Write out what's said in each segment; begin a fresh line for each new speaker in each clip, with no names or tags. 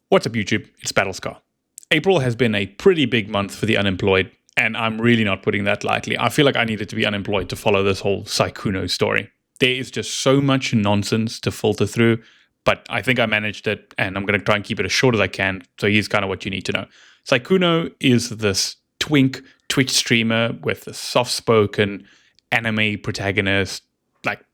What's up, YouTube? It's Battlescar. April has been a pretty big month for the unemployed, and I'm really not putting that lightly. I feel like I needed to be unemployed to follow this whole Sykkuno story. There is just so much nonsense to filter through, but I think I managed it, and I'm going to try and keep it as short as I can, so here's kind of what you need to know. Sykkuno is this twink Twitch streamer with a soft-spoken anime protagonist, like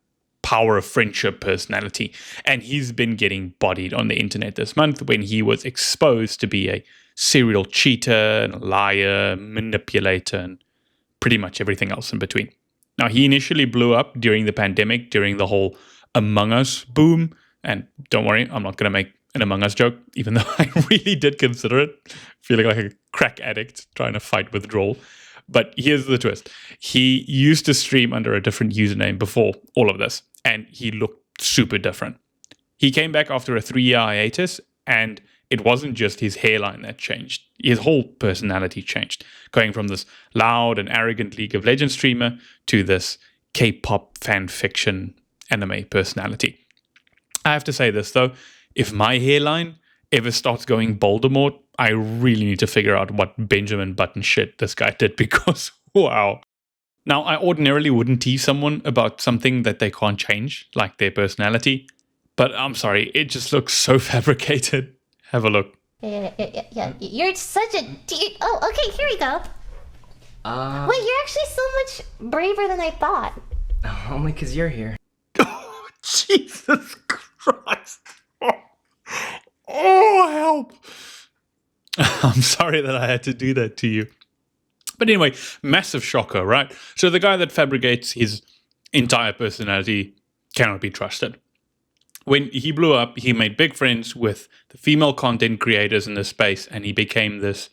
power of friendship personality, and he's been getting bodied on the internet this month when he was exposed to be a serial cheater and a liar, manipulator, and pretty much everything else in between. Now, he initially blew up during the pandemic, during the whole Among Us boom, and don't worry, I'm not going to make an Among Us joke, even though I really did consider it, feeling like a crack addict trying to fight withdrawal. But here's the twist. He used to stream under a different username before all of this, and he looked super different. He came back after a 3-year hiatus, and it wasn't just his hairline that changed. His whole personality changed, going from this loud and arrogant League of Legends streamer to this K-pop fan fiction anime personality. I have to say this, though. If my hairline ever starts going Voldemort, I really need to figure out what Benjamin Button shit this guy did, because wow. Now, I ordinarily wouldn't tease someone about something that they can't change, like their personality, but I'm sorry, it just looks so fabricated. Have a look.
Yeah. You're such a... Oh, okay, here we go. Wait, you're actually so much braver than I thought.
Only because you're here.
Oh, Jesus Christ. Oh, help. I'm sorry that I had to do that to you. But anyway, massive shocker, right? So the guy that fabricates his entire personality cannot be trusted. When he blew up, he made big friends with the female content creators in the space, and he became this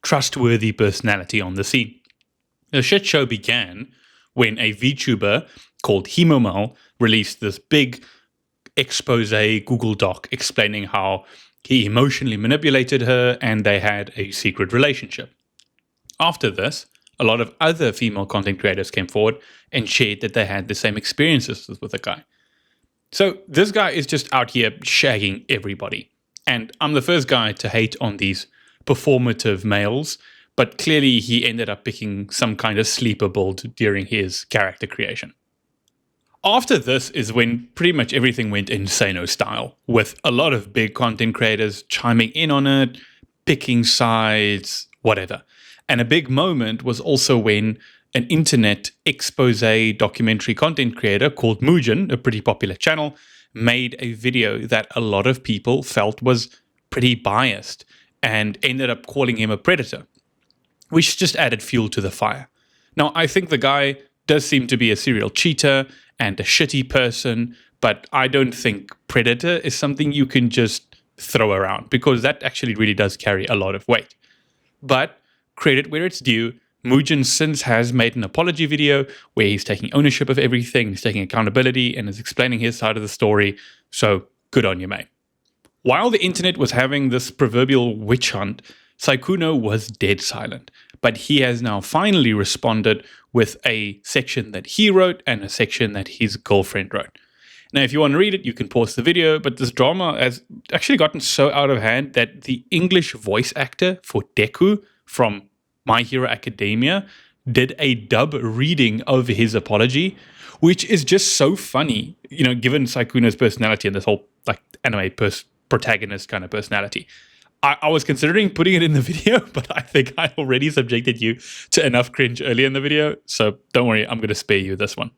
trustworthy personality on the scene. The shit show began when a VTuber called Himomal released this big expose Google Doc explaining how he emotionally manipulated her and they had a secret relationship. After this, a lot of other female content creators came forward and shared that they had the same experiences with the guy. So this guy is just out here shagging everybody. And I'm the first guy to hate on these performative males, but clearly he ended up picking some kind of sleeper build during his character creation. After this is when pretty much everything went insano style, with a lot of big content creators chiming in on it, picking sides, whatever. And a big moment was also when an internet expose documentary content creator called Mugen, a pretty popular channel, made a video that a lot of people felt was pretty biased and ended up calling him a predator, which just added fuel to the fire. Now, I think the guy does seem to be a serial cheater and a shitty person, but I don't think predator is something you can just throw around, because that actually really does carry a lot of weight. But credit where it's due, Mugen since has made an apology video where he's taking ownership of everything, he's taking accountability, and is explaining his side of the story, so good on you, mate. While the internet was having this proverbial witch hunt, Sykkuno was dead silent, but he has now finally responded with a section that he wrote and a section that his girlfriend wrote. Now, if you want to read it, you can pause the video, but this drama has actually gotten so out of hand that the English voice actor for Deku from My Hero Academia did a dub reading of his apology, which is just so funny, you know, given Sykkuno's personality and this whole like anime protagonist kind of personality. I was considering putting it in the video, but I think I already subjected you to enough cringe earlier in the video, so don't worry, I'm going to spare you this one.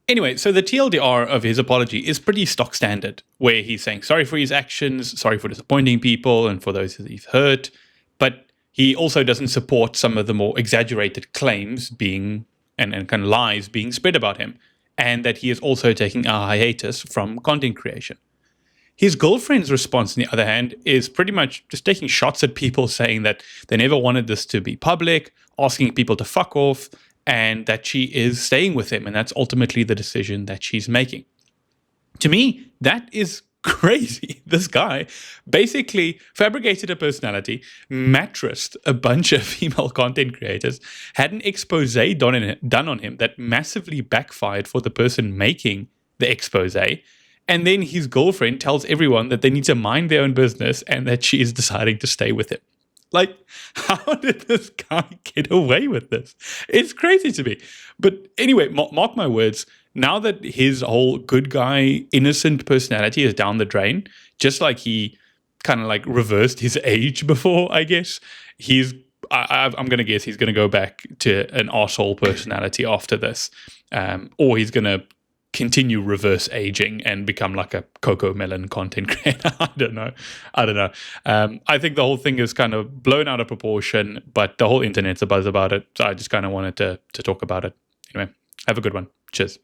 Anyway, so the TLDR of his apology is pretty stock standard, where he's saying sorry for his actions, sorry for disappointing people and for those that he's hurt, but he also doesn't support some of the more exaggerated claims being and kind of lies being spread about him, and that he is also taking a hiatus from content creation. His girlfriend's response, on the other hand, is pretty much just taking shots at people, saying that they never wanted this to be public, asking people to fuck off, and that she is staying with him, and that's ultimately the decision that she's making. To me, that is crazy. This guy basically fabricated a personality, mattressed a bunch of female content creators, had an expose done on him that massively backfired for the person making the expose, And then his girlfriend tells everyone that they need to mind their own business and that she is deciding to stay with him. Like, how did this guy get away with this? It's crazy to me. But anyway, mark my words, now that his whole good guy, innocent personality is down the drain, just like he kind of like reversed his age before, I guess, I'm going to guess he's going to go back to an arsehole personality after this. Or he's going to continue reverse aging and become like a Coco Melon content creator. I don't know. I think the whole thing is kind of blown out of proportion, but the whole internet's a buzz about it. So I just kind of wanted to talk about it. Anyway, have a good one. Cheers.